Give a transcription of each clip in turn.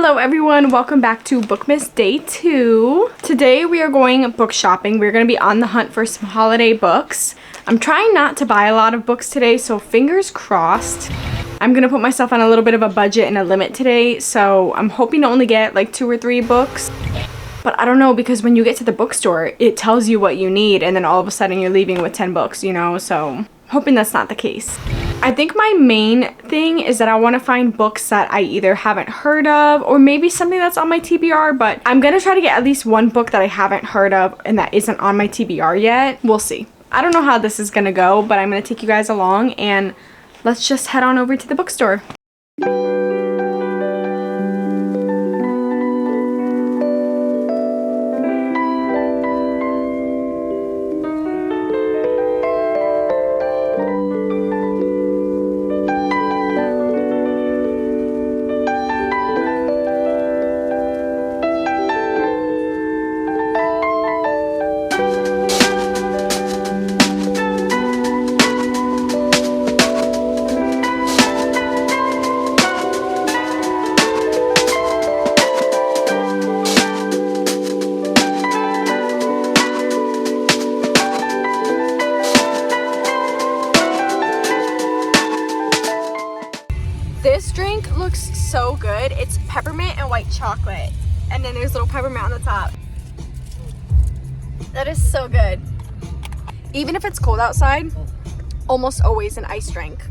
Hello everyone, welcome back to Bookmas Day 2. Today we are going book shopping. We're going to be on the hunt for some holiday books. I'm trying not to buy a lot of books today, so fingers crossed. I'm going to put myself on a little bit of a budget and a limit today, so I'm hoping to only get like 2 or 3 books. But I don't know, because when you get to the bookstore, it tells you what you need, and then all of a sudden you're leaving with 10 books, you know, so hoping that's not the case. I think my main thing is that I want to find books that I either haven't heard of or maybe something that's on my TBR, but I'm going to try to get at least one book that I haven't heard of and that isn't on my TBR yet. We'll see. I don't know how this is going to go, but I'm going to take you guys along and let's just head on over to the bookstore. This drink looks so good. It's peppermint and white chocolate. And then there's little peppermint on the top. That is so good. Even if it's cold outside, almost always an iced drink.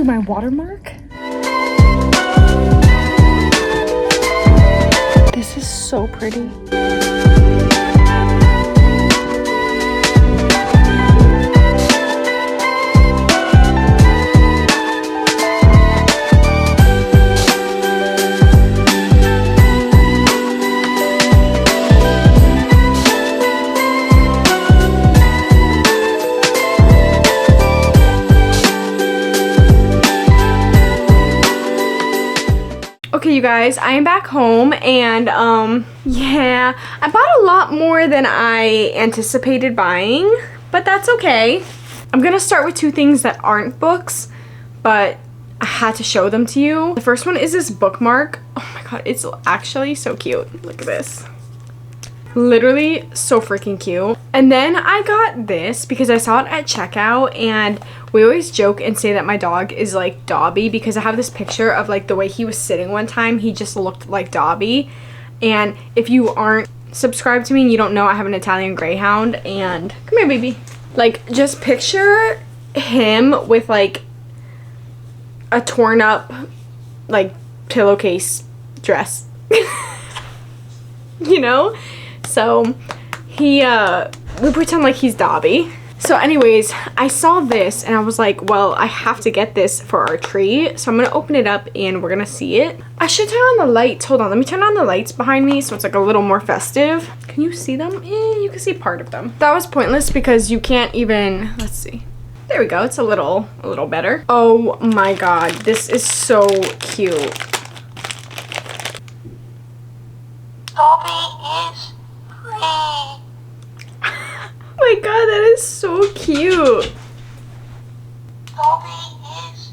My watermark? This is so pretty. Okay, you guys, I am back home and yeah, I bought a lot more than I anticipated buying, but that's okay. I'm gonna start with 2 things that aren't books, but I had to show them to you. The first one is this bookmark. Oh my god, it's actually so cute. Look at this. Literally so freaking cute. And then I got this because I saw it at checkout, and we always joke and say that my dog is like Dobby because I have this picture of like the way he was sitting one time. He just looked like Dobby. And if you aren't subscribed to me and you don't know, I have an Italian Greyhound, and come here baby. Like, just picture him with like a torn up like pillowcase dress. You know? So we pretend like he's Dobby. So anyways, I saw this and I was like, well, I have to get this for our tree. So I'm going to open it up and we're going to see it. I should turn on the lights. Hold on. Let me turn on the lights behind me so it's like a little more festive. Can you see them? You can see part of them. That was pointless because you can't even, let's see. There we go. It's a little better. Oh my god, this is so cute. Toby is free. Oh my god, that is so cute. Toby is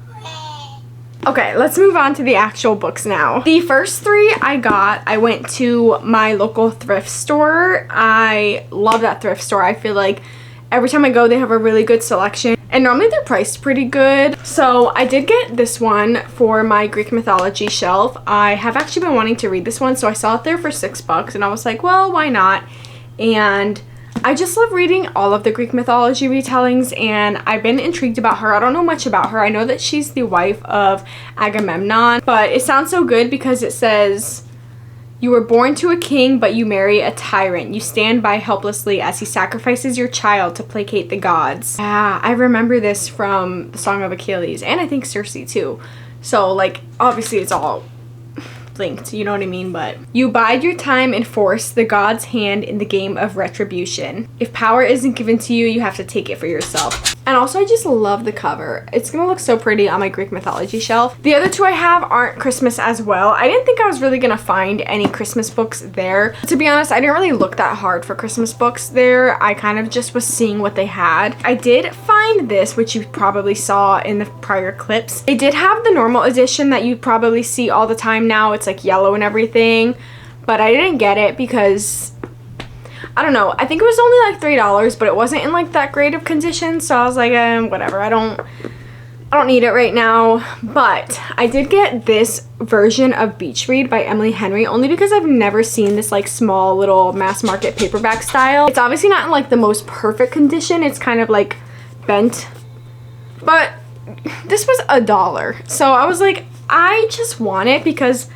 free. Okay, let's move on to the actual books now. The first three I went to my local thrift store. I love that thrift store. I feel like every time I go, they have a really good selection. And normally they're priced pretty good. So I did get this one for my Greek mythology shelf. I have actually been wanting to read this one, so I saw it there for $6 and I was like, well, why not? And I just love reading all of the Greek mythology retellings, and I've been intrigued about her. I don't know much about her. I know that she's the wife of Agamemnon, but it sounds so good because it says, "You were born to a king, but you marry a tyrant. You stand by helplessly as he sacrifices your child to placate the gods." Yeah, I remember this from the Song of Achilles, and I think Circe too. So, like, obviously it's all linked, you know what I mean? But you bide your time and force the god's hand in the game of retribution. If power isn't given to you, you have to take it for yourself. And also, I just love the cover. It's gonna look so pretty on my Greek mythology shelf. The other two I have aren't Christmas as well. I didn't think I was really gonna find any Christmas books there. To be honest, I didn't really look that hard for Christmas books there. I kind of just was seeing what they had. I did find this, which you probably saw in the prior clips. They did have the normal edition that you probably see all the time now. It's like yellow and everything, but I didn't get it because I don't know. I think it was only like $3, but it wasn't in like that great of condition. So I was like, whatever. I don't need it right now. But I did get this version of Beach Read by Emily Henry only because I've never seen this like small little mass market paperback style. It's obviously not in like the most perfect condition. It's kind of like bent, but this was $1. So I was like, I just want it because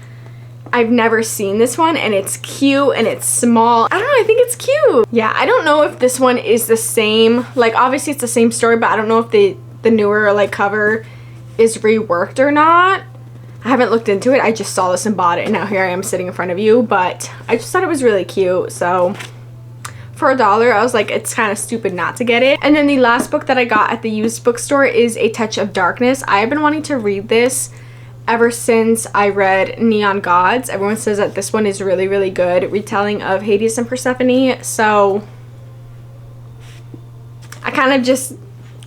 I've never seen this one, and it's cute and it's small. I don't know, I think it's cute. Yeah, I don't know if this one is the same. Like, obviously it's the same story, but I don't know if the newer like cover is reworked or not. I haven't looked into it. I just saw this and bought it, and now here I am sitting in front of you. But I just thought it was really cute, so for $1, I was like, it's kind of stupid not to get it. And then the last book that I got at the used bookstore is A Touch of Darkness. I have been wanting to read this ever since I read Neon Gods. Everyone says that this one is really, really good retelling of Hades and Persephone. So I kind of just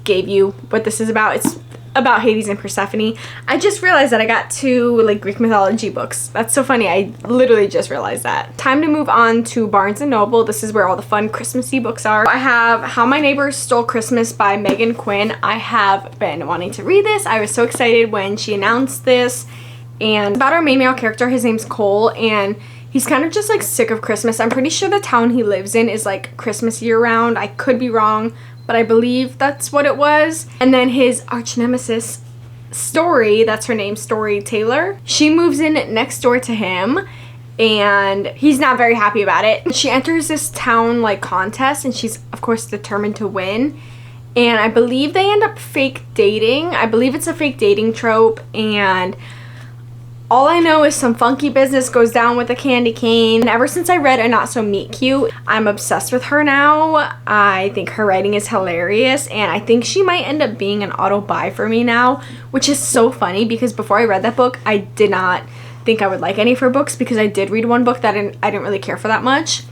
gave you what this is about. It's about Hades and Persephone. I just realized that I got 2 like Greek mythology books. That's so funny. I literally just realized that. Time to move on to Barnes & Noble. This is where all the fun Christmassy books are. I have How My Neighbors Stole Christmas by Megan Quinn. I have been wanting to read this. I was so excited when she announced this. And about our main male character, his name's Cole, and he's kind of just like sick of Christmas. I'm pretty sure the town he lives in is like Christmas year round. I could be wrong, but I believe that's what it was. And then his arch nemesis, Story, that's her name, Story Taylor, she moves in next door to him, and he's not very happy about it. She enters this town like contest, and she's of course determined to win. And I believe they end up fake dating. I believe it's a fake dating trope, and all I know is some funky business goes down with a candy cane. And ever since I read A Not So Meet Cute, I'm obsessed with her now. I think her writing is hilarious, and I think she might end up being an auto buy for me now, which is so funny because before I read that book, I did not think I would like any of her books because I did read one book that I didn't really care for that much.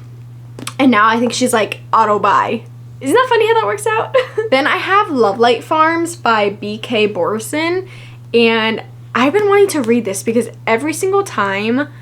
And now I think she's like auto buy. Isn't that funny how that works out? Then I have Love Light Farms by B.K. Borson, and I've been wanting to read this because every single time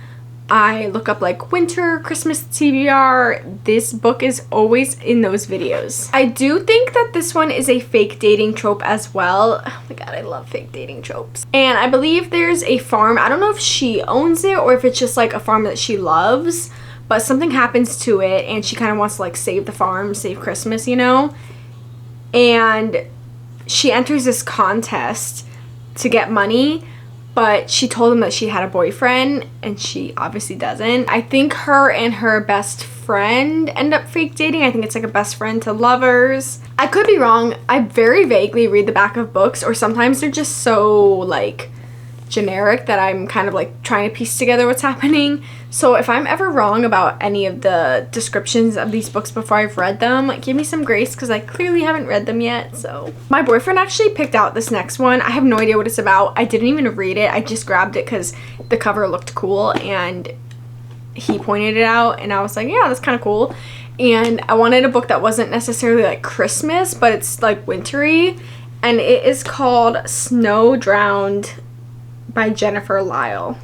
I look up like winter, Christmas TBR, this book is always in those videos. I do think that this one is a fake dating trope as well. Oh my god, I love fake dating tropes. And I believe there's a farm. I don't know if she owns it or if it's just like a farm that she loves, but something happens to it and she kind of wants to like save the farm, save Christmas, you know? And she enters this contest to get money, but she told him that she had a boyfriend, and she obviously doesn't. I think her and her best friend end up fake dating. I think it's like a best friend to lovers. I could be wrong. I very vaguely read the back of books, or sometimes they're just so like generic that I'm kind of like trying to piece together what's happening. So if I'm ever wrong about any of the descriptions of these books before I've read them, give me some grace because I clearly haven't read them yet. So my boyfriend actually picked out this next one. I have no idea what it's about. I didn't even read it. I just grabbed it because the cover looked cool and he pointed it out and I was like, yeah, that's kind of cool. And I wanted a book that wasn't necessarily like Christmas, but it's like wintry. And it is called Snow Drowned by Jennifer Lyle.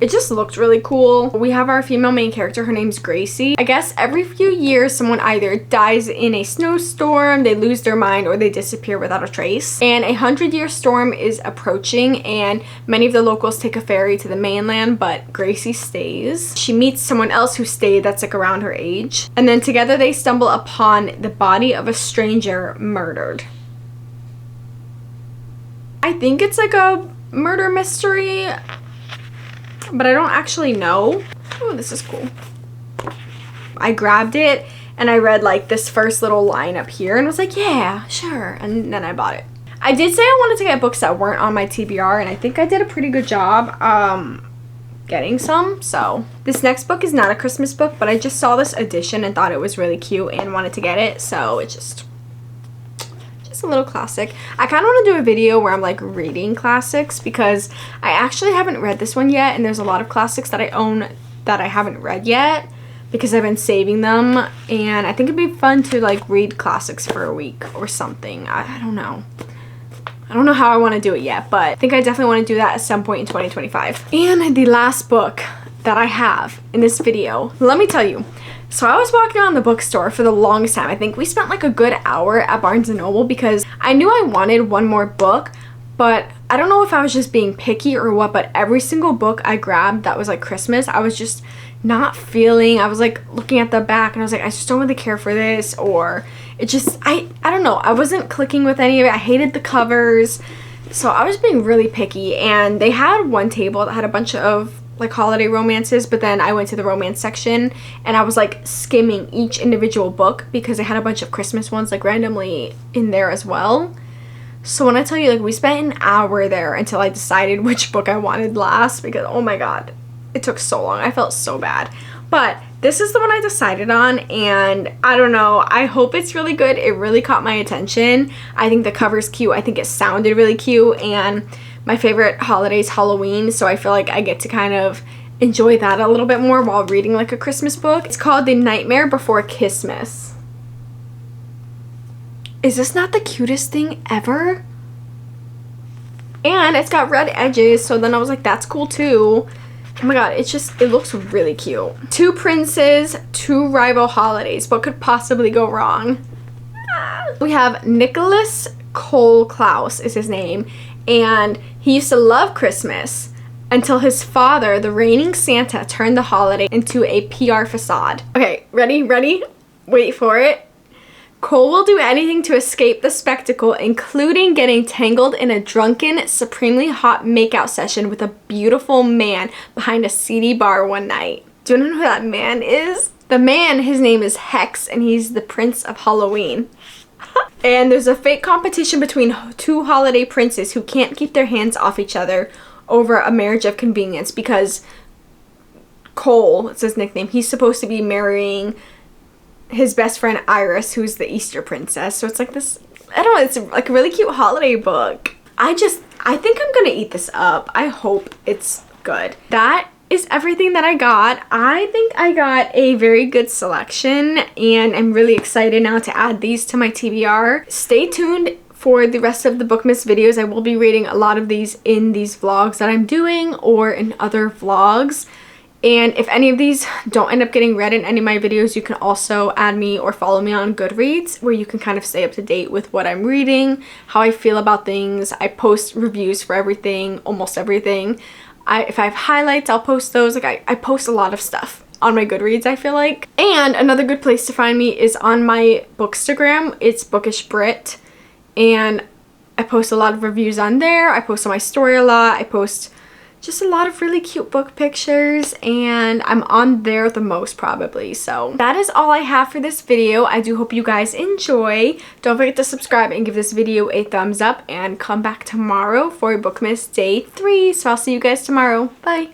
It just looked really cool. We have our female main character. Her name's Gracie. I guess every few years someone either dies in a snowstorm, they lose their mind, or they disappear without a trace. And a 100-year storm is approaching and many of the locals take a ferry to the mainland, but Gracie stays. She meets someone else who stayed that's like around her age. And then together they stumble upon the body of a stranger murdered. I think it's like a murder mystery, but I don't actually know. Oh, this is cool. I grabbed it and I read like this first little line up here and was like, yeah, sure. And then I bought it. I did say I wanted to get books that weren't on my TBR, and I think I did a pretty good job getting some. So this next book is not a Christmas book, but I just saw this edition and thought it was really cute and wanted to get it. So it's just a little classic. I kind of want to do a video where I'm like reading classics because I actually haven't read this one yet, and there's a lot of classics that I own that I haven't read yet because I've been saving them, and I think it'd be fun to like read classics for a week or something. I don't know. I don't know how I want to do it yet, but I think I definitely want to do that at some point in 2025. And the last book that I have in this video, let me tell you. So I was walking around the bookstore for the longest time. I think we spent like a good hour at Barnes & Noble because I knew I wanted one more book, but I don't know if I was just being picky or what, but every single book I grabbed that was like Christmas, I was just not feeling. I was like looking at the back and I was like, I just don't really care for this, or it just, I don't know. I wasn't clicking with any of it. I hated the covers. So I was being really picky, and they had one table that had a bunch of like holiday romances, but then I went to the romance section and I was like skimming each individual book because they had a bunch of Christmas ones like randomly in there as well. So when I tell you, like, we spent an hour there until I decided which book I wanted last because, oh my god, it took so long. I felt so bad. But this is the one I decided on, and I don't know, I hope it's really good. It really caught my attention. I think the cover's cute. I think it sounded really cute, and my favorite holiday is Halloween, so I feel like I get to kind of enjoy that a little bit more while reading like a Christmas book. It's called The Nightmare Before Christmas. Is this not the cutest thing ever? And it's got red edges, so then I was like, that's cool too. Oh my god, it looks really cute. Two princes, two rival holidays. What could possibly go wrong? We have Nicholas Cole Klaus is his name, and he used to love Christmas until his father, the reigning Santa, turned the holiday into a PR facade. Okay, ready? Wait for it. Cole will do anything to escape the spectacle, including getting tangled in a drunken, supremely hot makeout session with a beautiful man behind a seedy bar one night. Do you know who that man is? The man, his name is Hex, and he's the Prince of Halloween. And there's a fake competition between two holiday princes who can't keep their hands off each other over a marriage of convenience because Cole, it's his nickname, he's supposed to be marrying his best friend Iris, who's the Easter princess. So it's like this, I don't know, it's like a really cute holiday book. I think I'm gonna eat this up. I hope it's good. That is everything that I got. I think I got a very good selection, and I'm really excited now to add these to my TBR. Stay tuned for the rest of the Bookmas videos. I will be reading a lot of these in these vlogs that I'm doing or in other vlogs. And if any of these don't end up getting read in any of my videos, you can also add me or follow me on Goodreads, where you can kind of stay up to date with what I'm reading, how I feel about things. I post reviews for everything, almost everything. If I have highlights, I'll post those. Like I post a lot of stuff on my Goodreads, I feel like. And another good place to find me is on my Bookstagram. It's Bookish Brit, and I post a lot of reviews on there. I post on my story a lot. I post just a lot of really cute book pictures, and I'm on there the most probably. So that is all I have for this video. I do hope you guys enjoy. Don't forget to subscribe and give this video a thumbs up, and come back tomorrow for Bookmas Day 3. So I'll see you guys tomorrow. Bye.